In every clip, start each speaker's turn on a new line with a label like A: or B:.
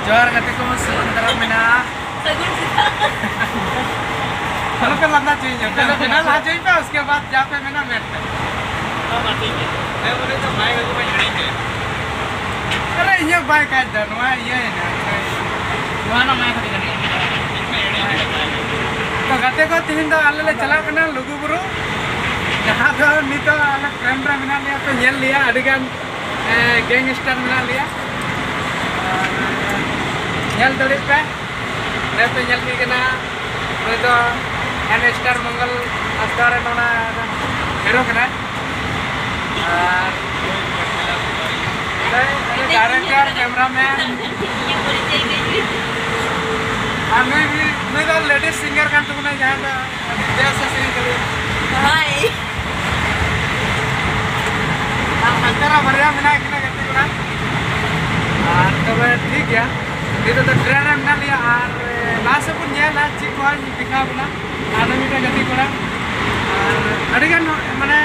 A: जोर गति को समुद्र में ना kalau kan landa चाहिए पहले बिना ला चाहिए पे उसके बाद जहाँ पे बिना बैठते मैं बोले तो बाइक को मैं चढ़ेंगे अरे ये बाइक है धनवा ये है ना वहाँ ना मैं खड़ी करेंगे तो गते को तीन तो आले ले चला करना लोगों बुरु जहाँ तो नीतो आले कैमरा मिला लिया तो ये लिया अड़गन गैंगस्टर मिला लिया ये दौड़ी पे मैं तो ये लिया करना मैं तो स्टार मंगल अस्तार नोना हीरो करना डायरेक्टर कैमरामैन मैं तो ladies singer kan tuh nih jangan biasa sih kali. Hai. Antara Maria mina kita gitu kan. Coba ठीक ya. Itu tuh trailer mina lihat last pun ya lah cikwan दिखा bina. Anu mina ganti kurang. Ada kan mana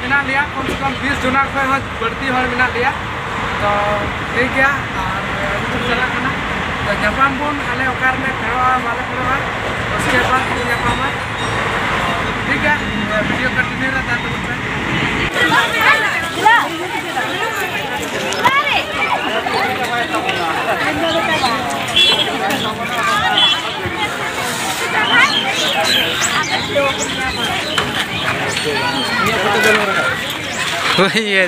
A: mina lihat कम से कम 20 जुना को बढ़ती हर mina lihat. तो ठीक ya. itu jalan kena. तो Japan bone आले ओकार में फेरवा वाले फेरवा उसके बाद जापान ठीक है वीडियो कंटिन्यू रहता है तो वही है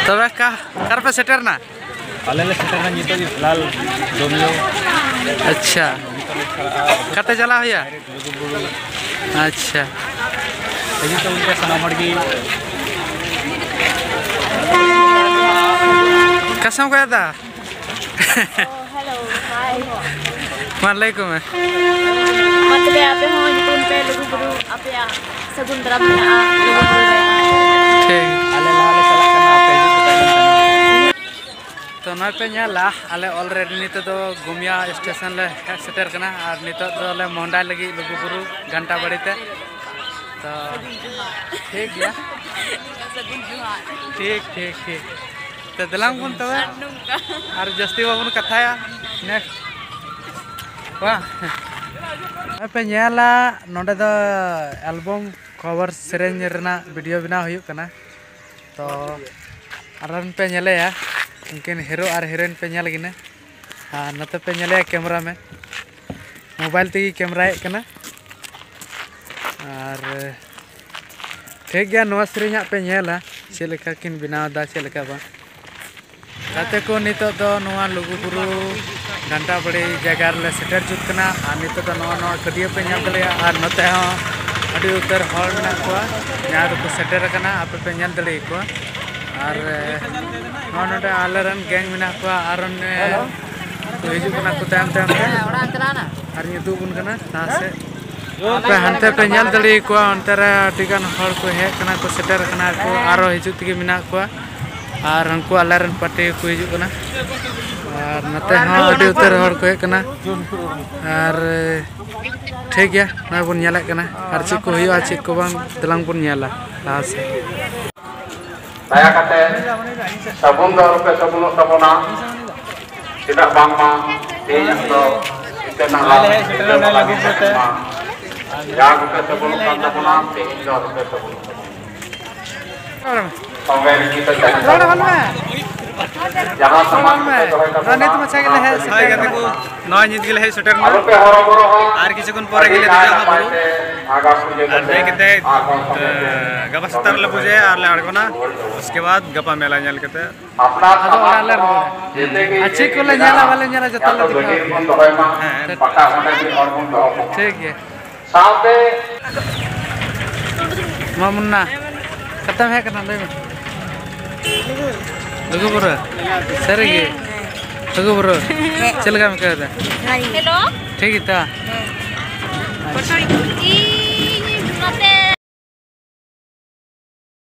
A: तब का कर पे सेटर ना
B: आले सेटर ना नितो लाल डोमियो
A: अच्छा कते चला भैया अच्छा
B: ये तो उनके सनामड़ की
A: कसम कहा था
C: हेलो हाय
A: वालेकुम
C: मतलब आप हो तुम पे लोगों को आप या सगुंदरा में आ
A: ठीक
B: आले लाले चला करना पे
A: तो ना पे ᱧᱮᱞᱟ आले ऑलरेडी नितो तो गुमिया स्टेशन ले सेटर करना और नितो तो ले मोहंडा लगी लुगुबुरु घंटा बड़ीते तो ठीक है ठीक ठीक ठीक तो दलांग बन तो और जस्ती बाबन कथाया नेक्स्ट वाह पे ᱧᱮᱞᱟ नोडे दो एल्बम कवर सेरेंज रेना वीडियो बना हुई करना तो आरन पे ᱧᱮᱞᱮᱭᱟ उनकिन हीरो और हीरोइन पे ᱧᱮᱞ गिना हाँ नते पे ᱧᱮᱞᱮᱭᱟ कैमरा में मोबाइल तेगी कैमरा करना और ठीक गया नवा सेरेंज पे ᱧᱮᱞᱟ चेक लेका किन बनावदा चेक लेका बा गाते को नितो दो नवा लुगुबुरु घंटा बड़ी जगह रे सेटर जुत कना और नितो दो नवा कडियो पे ᱧᱮᱞ दलिया और नते हो अड़ी उतर हॉल में को जहाँ को सेटर करना आप पे ᱧᱮᱞ दले को और नोडे आलरन गैंग में को और तो हिजू कना को ताम ताम और नितो बुन कना तासे पे हनते पे ᱧᱮल दले को अंतरा टिकन हॉल को हे कना को सेटर कना को आरो हिजू तगे मिना को और हमको आलरन पार्टी को हिजू कना और नते हो अड़ी उतर हॉल को हे कना और ठीक है ना बुन ᱧᱮᱞ कना और चेक को हुआ चेक को बांग दलांग बुन ᱧᱮᱞᱟ तासे
D: daya kate sabun do rupe sabun tabona tidak bangma yang do itena la
B: lagu bote
D: ya rupe sabun tabona do rupe sabun sampai kita jangan saman
A: रानी तो मचा गेले है
B: हाय गाते को नय नित गेले है सेटर में
D: rupe horo boro
B: और किसी कोन परे गेले दिया बरो
D: आगा पूजे
B: और दे केते गबा सतर ले पूजे और ले अड़को ना उसके बाद गपा मेला ᱧᱮᱞ केते
D: अपना
A: अदो ओराले अच्छी को ले ᱧᱮᱞᱟ वाले ᱧᱮᱞᱟ जतल दिखा
D: पक्का होने की और बन दो
A: ठीक है
D: साथे
A: मामुन्ना खत्म है करना ले में लुगु बुरो सरगी लुगु बुरो चल गा में कर दे
C: हेलो
A: ठीक है ता